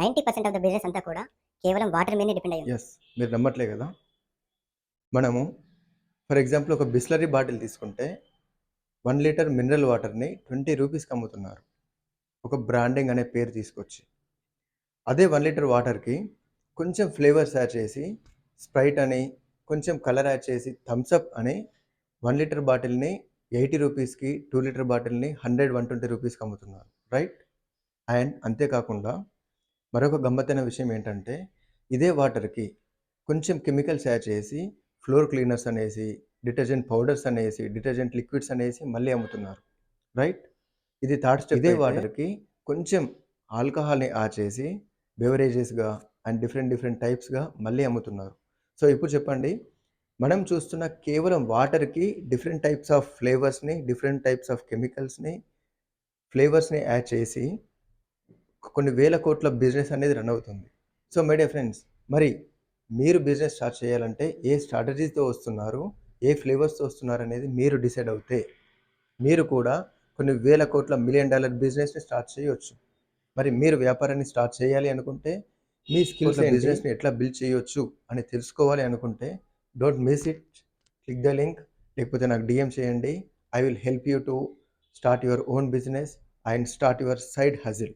90% of the business అంతా కూడా కేవలం వాటర్ మీదనే డిపెండ్ అయ్యి ఉంది. యెస్. మీరు నమ్మట్లే గదా! మనము ఫర్ ఎగ్జాంపుల్ ఒక బిస్లరీ బాటిల్ తీసుకుంటే 1 లీటర్ మినరల్ వాటర్‌ని 20 రూపీస్‌కి అమ్ముతున్నారు. ఒక బ్రాండింగ్ అనే పేరు తీసుకొచ్చి. అదే 1 లీటర్ వాటర్‌కి కొంచెం ఫ్లేవర్స్ యాడ్ చేసి స్ప్రైట్ అని, కొంచెం కలర్ యాడ్ చేసి థమ్స్ అప్ అని 1 లీటర్ బాటిల్‌ని 80 రూపీస్‌కి, 2 లీటర్ బాటిల్‌ని 100, 120 రూపీస్‌కి అమ్ముతున్నారు. రైట్? అండ్ అంతేకాకుండా మరొక గమ్మత్తైన విషయం ఏంటంటే, ఇదే వాటర్‌కి కొంచెం కెమికల్స్ యాడ్ చేసి, ఫ్లోర్ క్లీనర్స్ అనేసి, డిటర్జెంట్ పౌడర్స్ అనేసి, డిటర్జెంట్ లిక్విడ్స్ అనేసి మళ్ళీ అమ్ముతున్నారు. రైట్? ఇది థర్డ్ స్టెప్. ఇదే వాటర్‌కి కొంచెం ఆల్కహాల్‌ని యాడ్ చేసి, బెవరేజెస్‌గా అండ్ డిఫరెంట్ డిఫరెంట్ టైప్స్‌గా మళ్ళీ అమ్ముతున్నారు. సో, ఇప్పుడు చెప్పండి, మనం చూస్తున్న కేవలం వాటర్‌కి డిఫరెంట్ టైప్స్ ఆఫ్ ఫ్లేవర్స్‌ని, డిఫరెంట్ టైప్స్ ఆఫ్ కెమికల్స్‌ని, ఫ్లేవర్స్‌ని యాడ్ చేసి కొన్ని వేల కోట్ల బిజినెస్ అనేది రన్ అవుతుంది. సో, మై డియర్ ఫ్రెండ్స్, మరి మీరు బిజినెస్ స్టార్ట్ చేయాలంటే ఏ స్ట్రాటజీస్‌తో వస్తున్నారు, ఏ ఫ్లేవర్స్‌తో వస్తున్నారనేది మీరు డిసైడ్ అవుతే, మీరు కూడా కొన్ని వేల కోట్ల మిలియన్ డాలర్ బిజినెస్‌ని స్టార్ట్ చేయొచ్చు. మరి మీరు వ్యాపారాన్ని స్టార్ట్ చేయాలి అనుకుంటే, మీ స్కిల్స్ ఏంటి, బిజినెస్‌ని ఎట్లా బిల్డ్ చేయొచ్చు అని తెలుసుకోవాలి అనుకుంటే, don't miss it. Click the link లేకపోతే నాకు డీఎం చేయండి. I will help you to start your own business and start your side హజిల్.